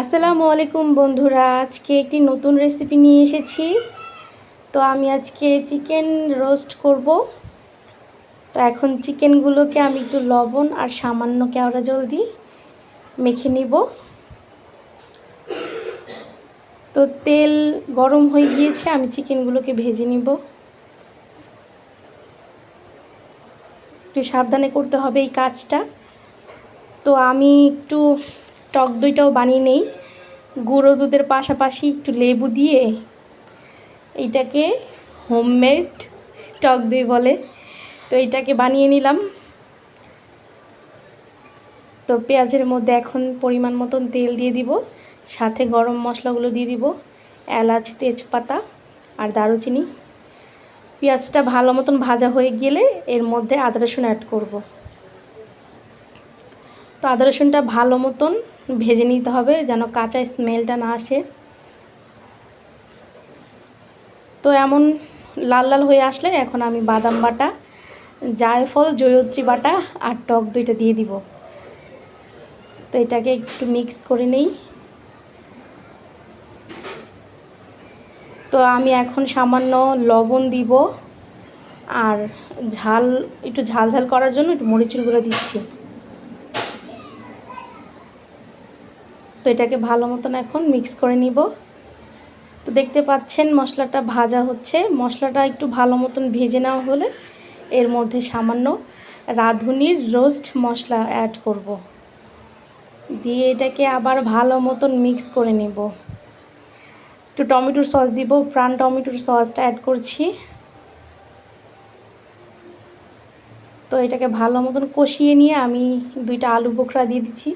আসসালামু আলাইকুম বন্ধুরা, আজকে একটি নতুন রেসিপি নিয়ে এসেছি। তো আমি আজকে চিকেন রোস্ট করব। তো এখন চিকেনগুলোকে আমি একটু লবণ আর সামান্য কেওড়া জল দিয়ে মেখে নিব। তো তেল গরম হয়ে গিয়েছে, আমি চিকেনগুলোকে ভেজে নিব। একটু সাবধানে করতে হবে এই কাজটা। তো আমি একটু টক দইটাও বানিয়ে নেই, গুঁড়ো দুধের পাশাপাশি একটু লেবু দিয়ে। এইটাকে হোমমেড টক দই বলে। তো এইটাকে বানিয়ে নিলাম। তো পেঁয়াজের মধ্যে এখন পরিমাণ মতন তেল দিয়ে দিব, সাথে গরম মশলাগুলো দিয়ে দিব, এলাচ, তেজপাতা আর দারুচিনি। পেঁয়াজটা ভালো মতন ভাজা হয়ে গেলে এর মধ্যে আদা রসুন অ্যাড করব। তো আদা রসুনটা ভালো মতন ভেজে নিতে হবে যেন কাঁচা স্মেলটা না আসে। তো এমন লাল লাল হয়ে আসলে এখন আমি বাদাম বাটা, জায়ফল, জয়ত্রী বাটা আর টক দইটা দিয়ে দিব। তো এটাকে একটু মিক্স করে নেই। তো আমি এখন সামান্য লবণ দিব আর একটু ঝাল ঝাল করার জন্য একটু মরিচের গুঁড়ো দিচ্ছি। তো এটাকে ভালো মতন এখন মিক্স করে নিব। তো দেখতে পাচ্ছেন মশলাটা ভাজা হচ্ছে। মশলাটা একটু ভালো মতন ভেজে নেওয়া হলে এর মধ্যে সামান্য রাঁধুনির রোস্ট মশলা অ্যাড করব, দিয়ে এটাকে আবার ভালো মতন মিক্স করে নেব। একটু টমেটোর সস দিব, প্রাণ টমেটোর সসটা অ্যাড করছি। তো এটাকে ভালো মতন কষিয়ে নিয়ে আমি 2টা আলু বোখরা দিয়ে দিচ্ছি।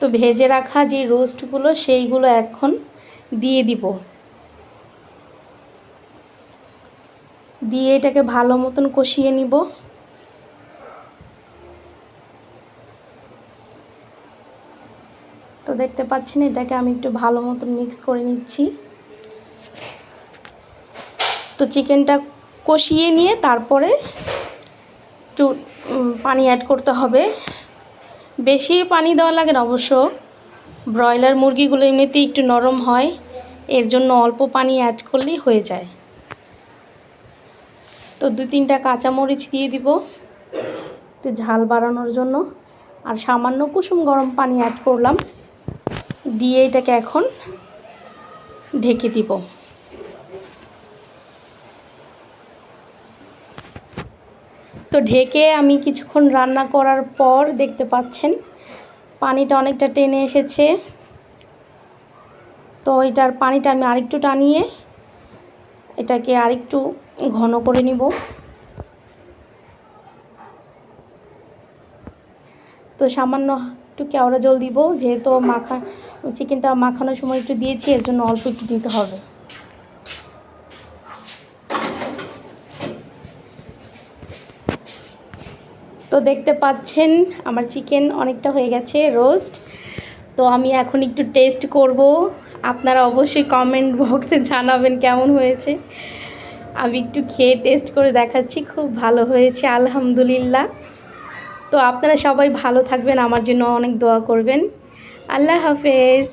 তো ভেজে রাখা যে রোস্টগুলো সেইগুলো এখন দিয়ে দিব, দিয়ে এটাকে ভালো মতন কষিয়ে নিব। তো দেখতে পাচ্ছেন এটাকে আমি একটু ভালো মতন মিক্স করে নিচ্ছি। তো চিকেনটা কষিয়ে নিয়ে তারপরে একটু পানি অ্যাড করতে হবে। বেশি পানি দেওয়া লাগে না অবশ্য, ব্রয়লার মুরগিগুলো এমনিতেই একটু নরম হয়, এর জন্য অল্প পানি অ্যাড করলেই হয়ে যায়। তো 2-3টা কাঁচামরিচ দিয়ে দিব একটু ঝাল বাড়ানোর জন্য, আর সামান্য কুসুম গরম পানি অ্যাড করলাম, দিয়ে এটাকে এখন ঢেকে দিব। তো ঢেকে আমি কিছুক্ষণ রান্না করার পর দেখতে পাচ্ছেন পানিটা অনেকটা টেনে এসেছে। তো এটার পানিটা আমি আরেকটু টানিয়ে এটাকে আরেকটু ঘন করে নিব। তো সামান্য একটু কেওড়া জল দিব, যেহেতু চিকেনটা মাখানোর সময় একটু দিয়েছি, এর জন্য অল্প একটু দিতে হবে। তো দেখতে পাচ্ছেন আমার চিকেন অনেকটা হয়ে গেছে রোস্ট। তো আমি এখন একটু টেস্ট করব, আপনারা অবশ্যই কমেন্ট বক্সে জানাবেন কেমন হয়েছে। আমি একটু খেয়ে টেস্ট করে দেখাচ্ছি, খুব ভালো হয়েছে আলহামদুলিল্লাহ। তো আপনারা সবাই ভালো থাকবেন, আমার জন্য অনেক দোয়া করবেন। আল্লাহ হাফেজ।